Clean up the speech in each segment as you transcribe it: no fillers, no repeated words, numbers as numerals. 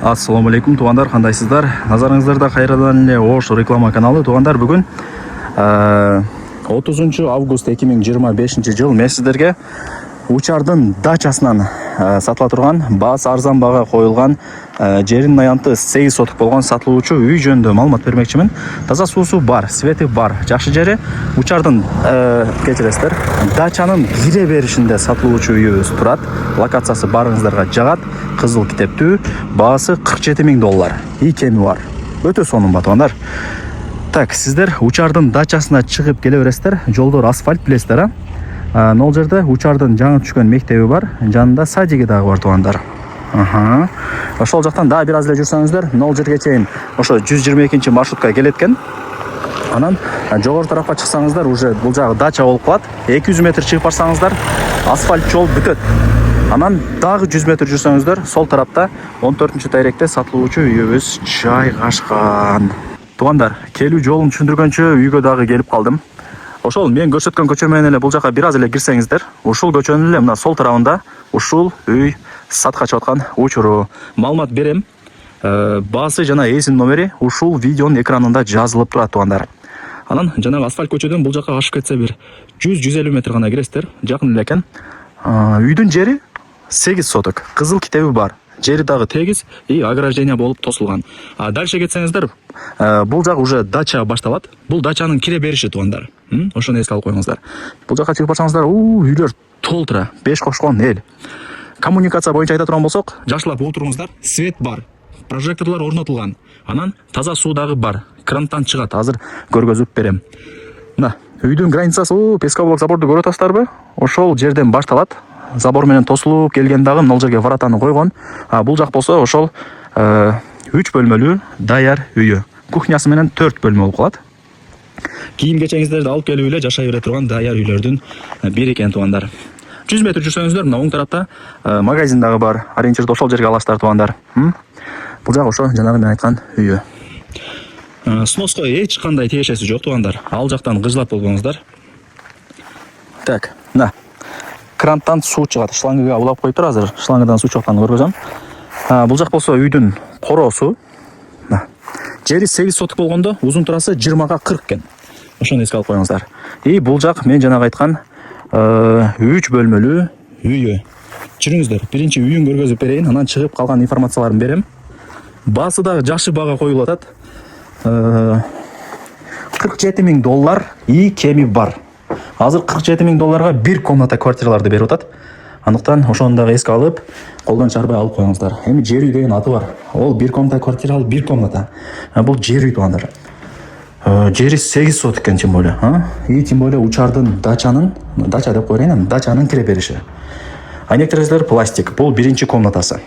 Ассаламу алейкум, туғандар, қандайсыздар? Назарыңыздарда қайрадан эле Ош реклама каналы. Туғандар, бүгін 30 август 2025 жыл мен сіздерге Учардың дачасынан сатыла тұрған, баас арзан баға қойылған, жерінің аянты 8 сотық болған сатылуучу үй жөнүндө маалымат бермекчимин. Таза суусу бар, свети бар. Жакшы жери Учардың кечиресиздер, дачанын кире беришинде сатылуучу үйүбүз турат. Локациясы барыңыздарга жагат, кызыл китептүү, баасы $47,000. И кеми бар. Өтө сонун батуандар. Так, сиздер Учардың дачасына чыгып келе бересиздер. Жолдор асфальт билесиздер, Нол жерде Учардың жаңы түшкөн мектеби бар, жанында садиги дагы бар тугандар. Ошол жактан дагы бир аз эле жүрсөңүздөр, нол жерге чейин ошо 122 маршрутка келеткен. Анан жогору тарапка чыксаңыздар, уже бул жагы дача болуп калат. 200 метр чыгып барсаңыздар, асфальт жол бүтөт. Анан дагы 100 метр жүрсөңүздөр, сол тарапта 14-тайректе сатылуучу үйүбүз жайгашкан. Тугандар, келүү жолун түшүндүргөнчө үйгө дагы келип калдым. Ошол мен көрсөткөн көчө менен эле бул жака бир аз эле кирсеңиздер, ушул көчөнүн эле мына сол тарабында ушул үй сатка чыгып аткан учуру. Маалымат берем. Баасы жана эсин номери ушул видеонун экранында жазылып турат тугандар. Анан жанагы асфальт көчөдөн бул жака ашып кетсе бир 100-150 метр гана киресиздер, жакын эле экен. Үйдүн жери 8 соток, кызыл китеби бар. Жери дагы тегиз и ограждение болуп тосулган. Дальше кетсеңиздер, бул жак уже дача башталат. Бул дачанын кире бериши тугандар. Ошону эске алып коюңуздар. Бул жака чыгып барсаңыздар, үйлөр толтура, 5 кошкон эл. Коммуникация боюнча айта турган болсок, жакшылап отуруңуздар. Свет бар, прожекторлор орнотулган. Анан таза суу дагы бар. Кранттан чыгат. Азыр көргөзүп берем. Мына, үйдүн границасы, пескоблок заборду көрүп атасыздарбы? Ошол жерден башталат. Забор менен тосулуп келген дагы мына жерге вратаны койгон. Бул жак болсо ошол 3 бөлмөлүү даяр үйү. Кухнясы менен 4 бөлмө болуп калат. Кийим кечеңиздерди алып келип эле жашай бере турган даяр үйлөрдүн бири экен тугандар. 100 метр жүрсөңүздөр, мына оң тарапта магазин дагы бар. Ориентирди ошол жерге аласыздар тугандар. Бул жак ошо жанагы мен айткан үйү. Сноска эч кандай тиешеси жок тугандар. Ал жактан кыжлап болбоңуздар. Так, мына кранттан суу чыгат. Шлангыга улап коюптур азыр. Шлангыдан суу чыкканын көргөзөм. Бул жак болсо үйдүн короосу. Жери 8 соток болгондо, узун турасы 20-га 40 экен. Ошону эске алып коюңуздар. И бул жак мен жанагы айткан 3 бөлмөлүү үйү. Жүрүңүздөр, биринчи үйүн көргөзүп берейин, анан чыгып калган информацияларын берем. Баасы дагы жакшы бага коюлуп атат. $47,000 и кеми бар. Азыр $47,000 бир комната квартираларды берип атат. Андыктан ошону дагы эске алып, колдон чарбай алып коюңуздар. Эми жер үй деген аты бар. Ол бир комната квартира, бир комната. Бул жер үй тугандар. Жери 8 соток экен тем более, И тем более Учардың дачанын, дача деп коеюн, дачанын кире бериши. Айнек терезелер пластик. Бул биринчи комнатасы.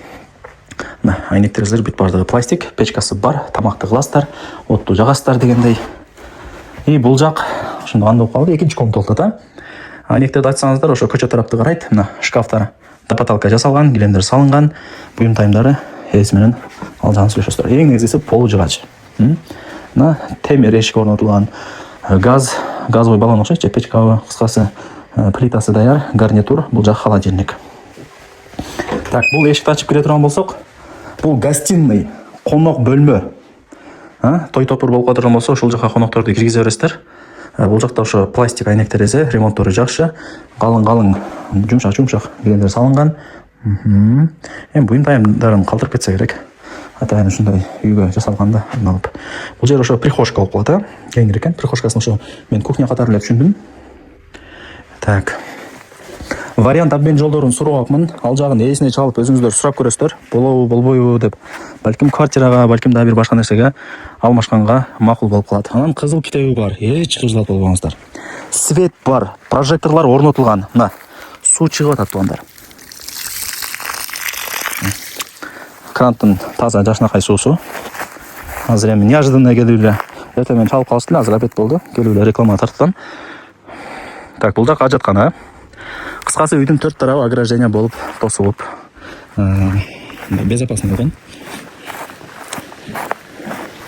Мына айнек терезелер бүт бардыгы пластик, печкасы бар, тамакты кыласыздар, отту жагасыздар дегендей. И бул жак ошондо кандай болуп калды, экинчи комната болуп атат. Айнектерди айтсаңыздар, ошо көчө тарапты карайт. Мына шкафтар до потолка жасалган, килемдер салынган, буюм тайымдары эс менен ал жагын сүйлөшөсүздөр. Эң негизгиси полу жыгач. Мына темир эшик орнотулган, газовый баллон окшойт, же печка, кыскасы плитасы даяр, гарнитур, бул жак холодильник. Так, бул эшикти ачып кире турган болсок, бул гостиный, конок бөлмө. Той топур болуп калган болсо, ушул жака конокторду киргизе бересиздер. Бул жакта ошо пластик айнек терезе, ремонттору жакшы, калың, жумшак килемдер салынган. Эми буюм тайымдарын калтырып кетсе керек. Атайын ушундай үйгө жасалганда алып. Бул жер ошо прихожка болуп калат, кеңири экен. Прихожкасын ошо мен кухня катары эле түшүндүм. Так. Вариант обмен жолдорун суроопмун. Ал жагын эсине чалып өзүңүздөр сурап көрөсүздөр. Болобу, болбойбу деп. Балким квартирага, балким дагы бир башка нерсеге алмашканга макул болуп калат. Анан кызыл китеби бар. Эч кыжылап болбоңуздар. Свет бар, прожекторлор орнотулган. Мына суу чыгып атат тугандар. Кранттын таза жашынакай суусу. Азыр эми неожиданно келип эле эртең менен чалып калышты эле, азыр опять болду. Келип эле реклама тарткан. Так, бул жак ажаткана. Кыскасы үйдүн 4 тарабы ограждение болуп тосулуп, безопасно болгон.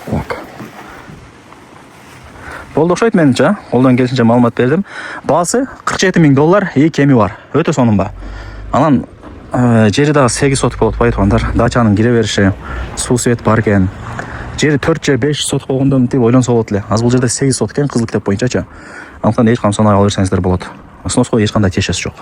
Так. Болду окшойт менимче, колдон келишинче маалымат бердим. Баасы $47,000 и кеми бар. Өтө сонун ба. Анан жери дагы 8 соток болот бай туугандар. Дачанын кире бериши, суу свет бар экен. Жери 4 же 5 соток болгондо мынтип ойлонсо болот эле. Азыр бул жерде 8 соток экен кызыл китеп боюнчачы. Анткан эч кам санай ала берсеңиздер болот. Сноска эч кандай тиешеси жок.